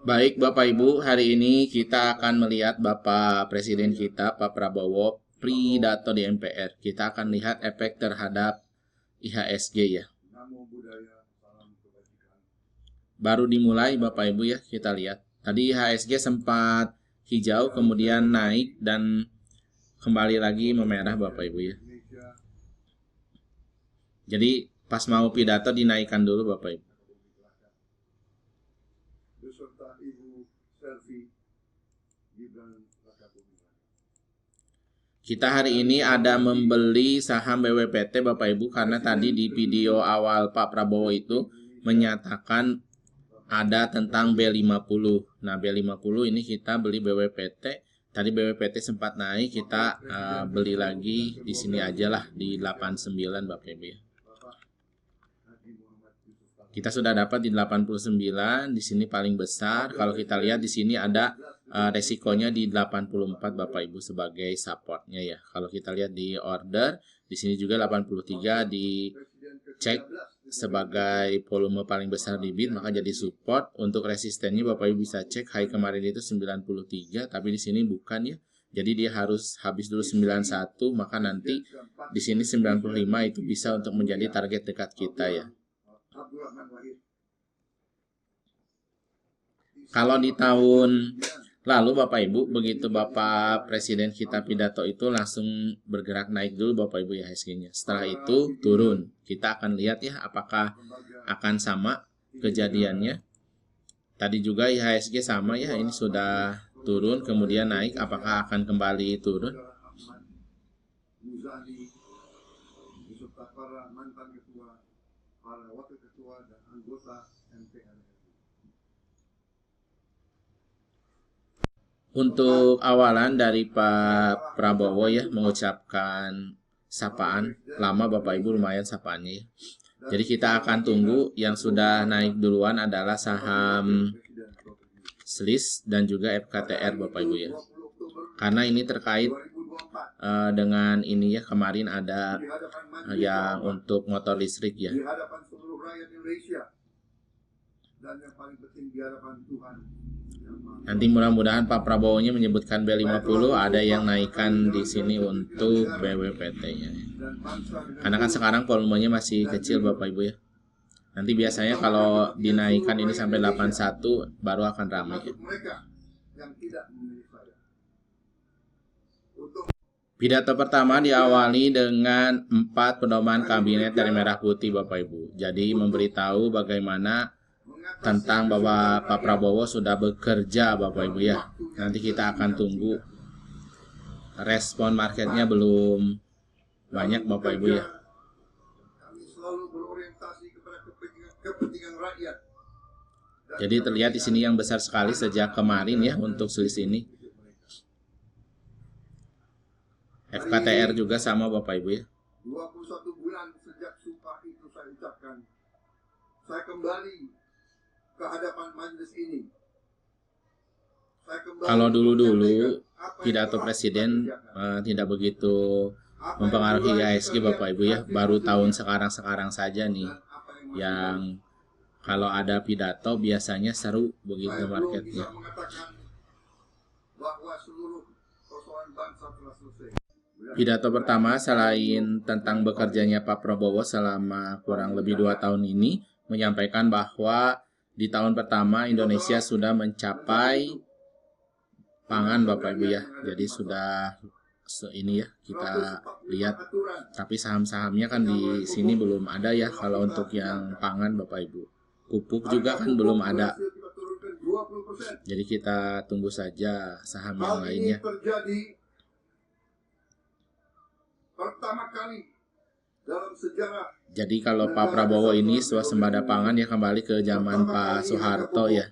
Baik Bapak Ibu, hari ini kita akan melihat Bapak Presiden kita, Pak Prabowo, pidato di MPR. Kita akan lihat efek terhadap IHSG ya. Baru dimulai Bapak Ibu ya, kita lihat. Tadi IHSG sempat hijau, kemudian naik dan kembali lagi memerah Bapak Ibu ya. Jadi pas mau pidato dinaikkan dulu Bapak Ibu. Kita hari ini ada membeli saham BWPT Bapak Ibu karena tadi di video awal Pak Prabowo itu menyatakan ada tentang B50. Nah B50 ini kita beli BWPT. Tadi BWPT sempat naik, kita beli lagi di sini aja lah di 89 Bapak Ibu ya. Kita sudah dapat di 89, di sini paling besar. Kalau kita lihat di sini ada resikonya di 84 Bapak Ibu sebagai supportnya ya. Kalau kita lihat di order, di sini juga 83 dicek sebagai volume paling besar di bid, maka jadi support. Untuk resistennya Bapak Ibu bisa cek, high kemarin itu 93, tapi di sini bukan ya. Jadi dia harus habis dulu 91, maka nanti di sini 95 itu bisa untuk menjadi target dekat kita ya. Kalau di tahun lalu Bapak Ibu, begitu Bapak Presiden kita pidato itu langsung bergerak naik dulu Bapak Ibu ya IHSG-nya. Setelah itu turun. Kita akan lihat ya apakah akan sama kejadiannya. Tadi juga IHSG sama ya, ini sudah turun kemudian naik, apakah akan kembali turun? Para wakil ketua dan anggota MPR. Untuk awalan dari Pak Prabowo ya mengucapkan sapaan lama Bapak Ibu, lumayan sapaannya ya. Jadi kita akan tunggu. Yang sudah naik duluan adalah saham SLIS dan juga FKTR Bapak Ibu ya. Karena ini terkait dengan ini ya, kemarin ada yang untuk motor listrik ya. Di hadapan seluruh rakyat Indonesia dan yang paling penting di hadapan Tuhan. Nanti mudah-mudahan Pak Prabowo-nya menyebutkan B50, ada yang naikkan di sini untuk BWPT-nya. Karena kan sekarang volumenya masih kecil Bapak Ibu ya. Nanti biasanya kalau dinaikkan ini sampai 81 baru akan ramai ya. Pidato pertama diawali dengan 4 pedoman kabinet dari Merah Putih Bapak Ibu. Jadi memberitahu bagaimana tentang bahwa Pak Prabowo sudah bekerja Bapak Ibu ya. Nanti kita akan tunggu. Respon marketnya belum banyak Bapak Ibu ya. Jadi terlihat di sini yang besar sekali sejak kemarin ya untuk selisih ini. FKTR juga sama Bapak Ibu ya. 21 bulan sejak sumpah itu saya ucapkan. Saya kembali ke hadapan majelis ini. Kalau dulu-dulu pidato presiden tidak begitu mempengaruhi IHSG Bapak Ibu ya. Baru tahun sekarang saja nih yang kalau ada pidato biasanya seru begitu marketnya. Bahwa seluruh persoalan bangsa telah selesai. Pidato pertama selain tentang bekerjanya Pak Prabowo selama kurang lebih 2 tahun ini, menyampaikan bahwa di tahun pertama Indonesia sudah mencapai pangan Bapak Ibu ya. Jadi sudah ini ya kita lihat. Tapi saham-sahamnya kan di sini belum ada ya kalau untuk yang pangan Bapak Ibu. Pupuk juga kan belum ada. Jadi kita tunggu saja saham yang lainnya. Pertama kali dalam sejarah. Jadi kalau Pak Prabowo ini swasembada pangan ya kembali ke zaman Pak Soeharto ya.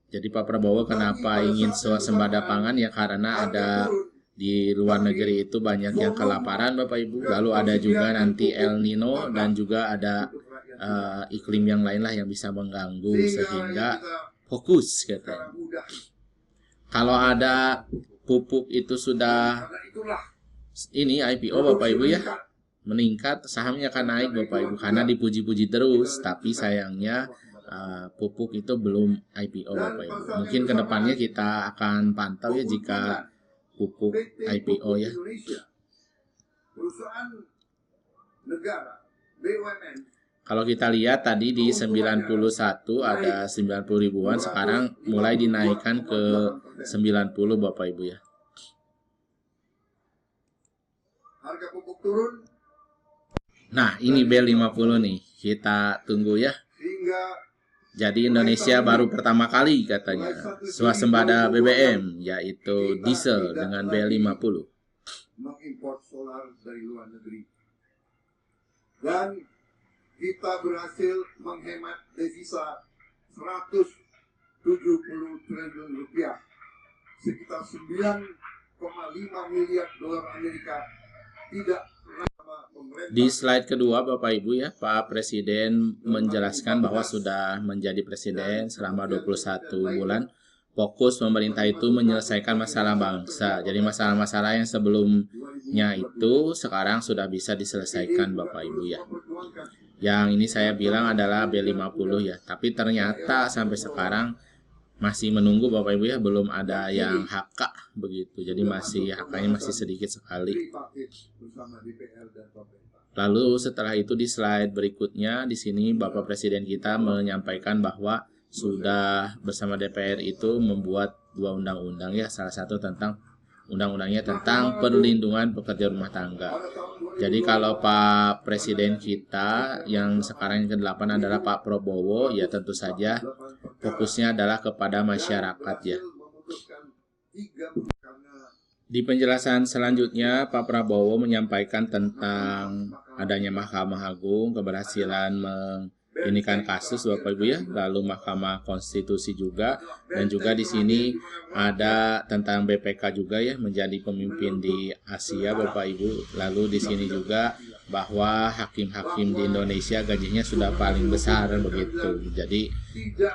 Jadi Pak Prabowo kenapa ingin swasembada pangan ya karena ada di luar negeri itu banyak yang kelaparan Bapak Ibu. Lalu ada juga nanti El Nino dan juga ada iklim yang lain lah yang bisa mengganggu sehingga fokus katanya. Kalau ada pupuk itu sudah ini IPO Bapak Ibu ya meningkat, sahamnya akan naik Bapak Ibu karena dipuji-puji terus. Tapi sayangnya pupuk itu belum IPO Bapak Ibu. Mungkin kedepannya kita akan pantau ya jika pupuk IPO ya. Perusahaan negara BUMN. Kalau kita lihat tadi di 91 ada 90 ribuan, sekarang mulai dinaikkan ke 90 Bapak Ibu ya. Harga pupuk turun. Nah, ini B50 nih. Kita tunggu ya. Jadi Indonesia baru pertama kali katanya swasembada BBM, yaitu diesel dengan B50. Mengimpor solar dari luar negeri. Dan kita berhasil menghemat devisa 170 triliun rupiah. Sekitar 9,5 miliar dolar Amerika tidak pernah pemerintah. Di slide kedua Bapak Ibu ya, Pak Presiden menjelaskan bahwa sudah menjadi presiden selama 21 bulan. Fokus pemerintah itu menyelesaikan masalah bangsa. Jadi masalah-masalah yang sebelumnya itu sekarang sudah bisa diselesaikan Bapak Ibu ya. Yang ini saya bilang adalah B50 ya. Tapi ternyata sampai sekarang masih menunggu Bapak Ibu ya, belum ada yang HK begitu. Jadi masih HK-nya masih sedikit sekali. Lalu setelah itu di slide berikutnya di sini Bapak Presiden kita menyampaikan bahwa sudah bersama DPR itu membuat 2 undang-undang ya, salah satu tentang undang-undangnya tentang perlindungan pekerja rumah tangga. Jadi kalau Pak Presiden kita yang sekarang yang ke-8 adalah Pak Prabowo, ya tentu saja fokusnya adalah kepada masyarakat ya. Di penjelasan selanjutnya Pak Prabowo menyampaikan tentang adanya Mahkamah Agung, keberhasilan ini kan kasus Bapak Ibu ya, lalu Mahkamah Konstitusi juga, dan juga di sini ada tentang BPK juga ya, menjadi pemimpin di Asia Bapak Ibu. Lalu di sini juga bahwa hakim-hakim di Indonesia gajinya sudah paling besar begitu. Jadi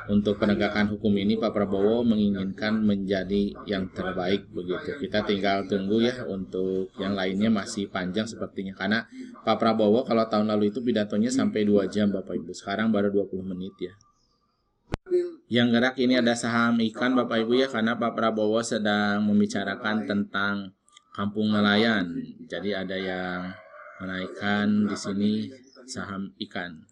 untuk penegakan hukum ini Pak Prabowo menginginkan menjadi yang terbaik begitu. Kita tinggal tunggu ya, untuk yang lainnya masih panjang sepertinya, karena Pak Prabowo kalau tahun lalu itu pidatonya sampai 2 jam Bapak Ibu, sekarang baru 20 menit ya. Yang gerak ini ada saham ikan Bapak Ibu ya, karena Pak Prabowo sedang membicarakan tentang kampung nelayan. Jadi ada yang menaikkan di sini saham ikan.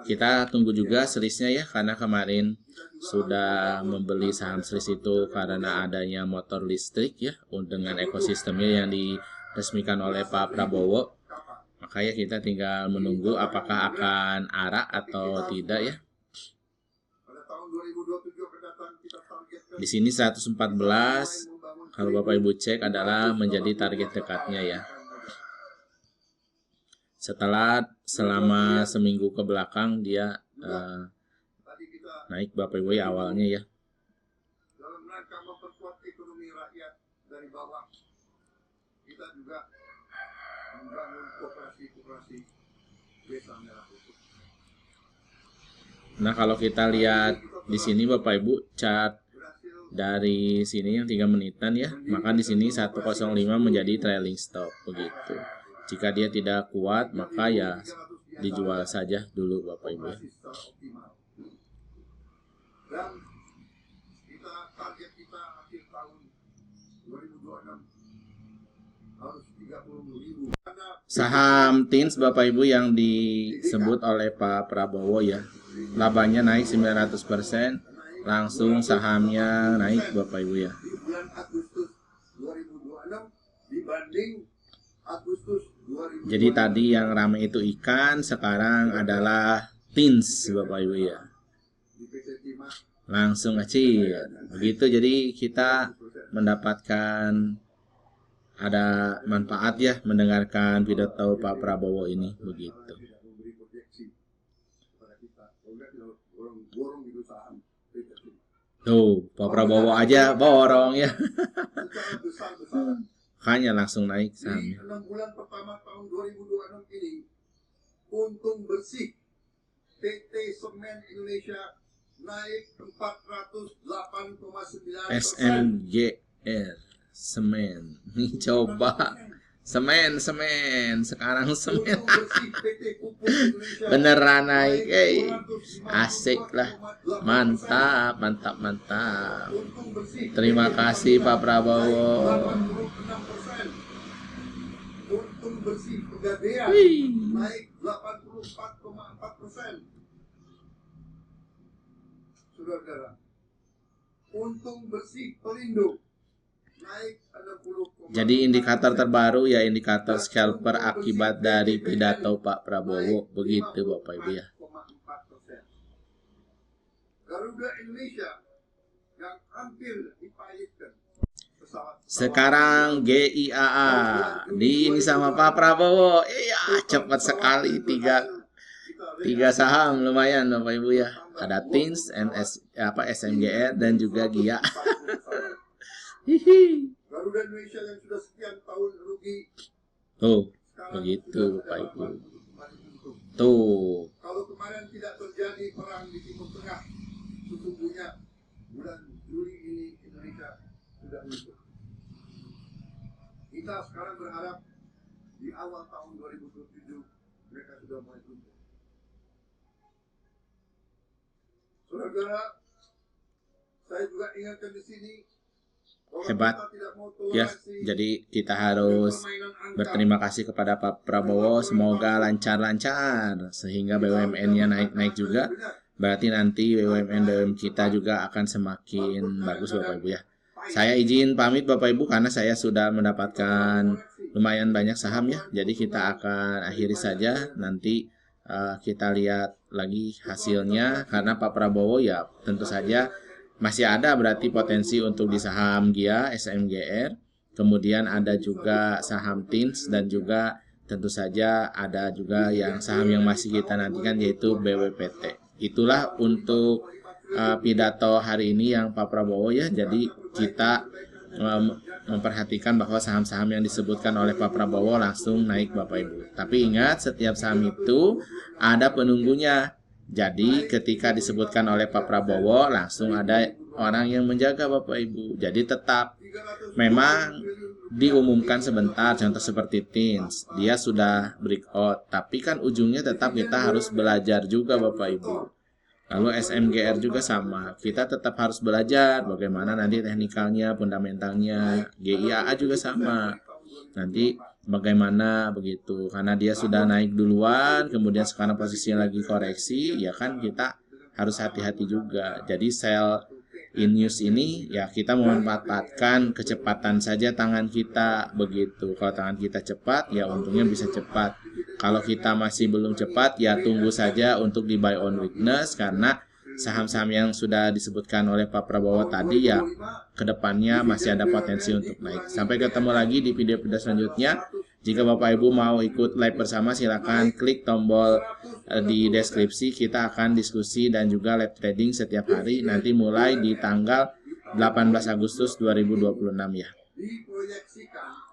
Kita tunggu juga serisnya ya, karena kemarin sudah membeli saham seris itu karena adanya motor listrik ya, dengan ekosistemnya yang diresmikan oleh Pak Prabowo. Makanya kita tinggal menunggu apakah akan arah atau tidak ya. Di sini 114, kalau Bapak Ibu cek adalah menjadi target dekatnya ya. Setelah selama seminggu ke belakang dia naik Bapak Ibu ya awalnya ya. Dalam rangka memperkuat ekonomi rakyat dari bawah, kita juga membangun koperasi-koperasi desa merah putih. Nah kalau kita lihat di sini Bapak Ibu chart dari sini yang 3 menitan ya, maka di sini 105 menjadi trailing stop begitu. Jika dia tidak kuat maka ya dijual saja dulu Bapak Ibu ya. Dan kita target kita akhir tahun 2026 harus 30.000. Saham TINS Bapak Ibu yang disebut oleh Pak Prabowo ya, labanya naik 900%, langsung sahamnya naik Bapak Ibu ya. Di bulan Agustus 2026 dibanding Agustus 2026. Jadi tadi yang ramai itu ikan, sekarang adalah TINS Bapak Ibu ya. Langsung kecil begitu, jadi kita mendapatkan ada manfaat ya mendengarkan pidato Pak Prabowo ini begitu. Tuh Pak Prabowo aja borong ya. Hanya langsung naik sahamnya. Di 6 bulan pertama tahun 2026 ini, untung bersih PT Semen Indonesia naik 408,9%. SMGR Semen. Nih coba Semen, sekarang semen. Untung bersih PT Pupuk Indonesia Beneran naik, naik asik lah. 254,8%. Mantap, mantap, mantap. Untung bersih Terima PT kasih Pak Pertamina Prabowo. naik 86%. Untung bersih Pegadaian Wih. naik 84,4%. Saudara-saudara, untung bersih Pelindo naik 60,4%. Jadi indikator terbaru ya indikator scalper akibat dari pidato Pak Prabowo. Begitu Bapak Ibu ya. 54,4%. Garuda Indonesia yang hampir dipahitkan pesawat. Sekarang GIAA di ini sama Pak Prabowo. Iya, cepat sekali tiga saham lumayan Bapak Ibu ya. Ada TINS, SMGR dan juga GIA. Hihi. Garuda Indonesia yang sudah sekian tahun rugi. Tuh, sekarang begitu sudah Bapak Ibu. paling untung. Tuh. Kalau kemarin tidak terjadi perang di Timur Tengah, sesungguhnya bulan Juli ini Indonesia sudah untung. Kita sekarang berharap di awal tahun 2027 mereka sudah mulai untung. Saudara-saudara, saya juga ingatkan di sini bahwa Hebat. kita tidak mau Ya, toleransi jadi kita harus permainan angka. berterima kasih kepada Pak Prabowo. Semoga lancar-lancar sehingga BUMN-nya naik-naik juga. Berarti nanti BUMN kita juga akan semakin bagus Bapak Ibu ya. Saya izin pamit Bapak Ibu karena saya sudah mendapatkan lumayan banyak saham ya. Jadi kita akan akhiri saja. Nanti kita lihat lagi hasilnya karena Pak Prabowo ya tentu saja masih ada berarti potensi untuk di saham GIA, SMGR. Kemudian ada juga saham TINS dan juga tentu saja ada juga yang saham yang masih kita nantikan yaitu BWPT. Itulah untuk pidato hari ini yang Pak Prabowo ya. Jadi kita memperhatikan bahwa saham-saham yang disebutkan oleh Pak Prabowo langsung naik Bapak Ibu. Tapi ingat setiap saham itu ada penunggunya. Jadi ketika disebutkan oleh Pak Prabowo langsung ada orang yang menjaga Bapak Ibu. Jadi tetap memang diumumkan sebentar, contoh seperti TINS, dia sudah breakout, tapi kan ujungnya tetap kita harus belajar juga Bapak Ibu. Lalu SMGR juga sama, kita tetap harus belajar bagaimana nanti teknikalnya, fundamentalnya. GIAA juga sama, nanti bagaimana begitu, karena dia sudah naik duluan, kemudian sekarang posisinya lagi koreksi, ya kan kita harus hati-hati juga. Jadi sell in news ini ya kita memanfaatkan kecepatan saja tangan kita begitu. Kalau tangan kita cepat ya untungnya bisa cepat. Kalau kita masih belum cepat ya tunggu saja untuk di buy on weakness karena saham-saham yang sudah disebutkan oleh Pak Prabowo tadi ya kedepannya masih ada potensi untuk naik. Sampai ketemu lagi di video-video selanjutnya. Jika Bapak Ibu mau ikut live bersama silakan klik tombol di deskripsi. Kita akan diskusi dan juga live trading setiap hari nanti mulai di tanggal 18 Agustus 2026 ya. Diproyeksikan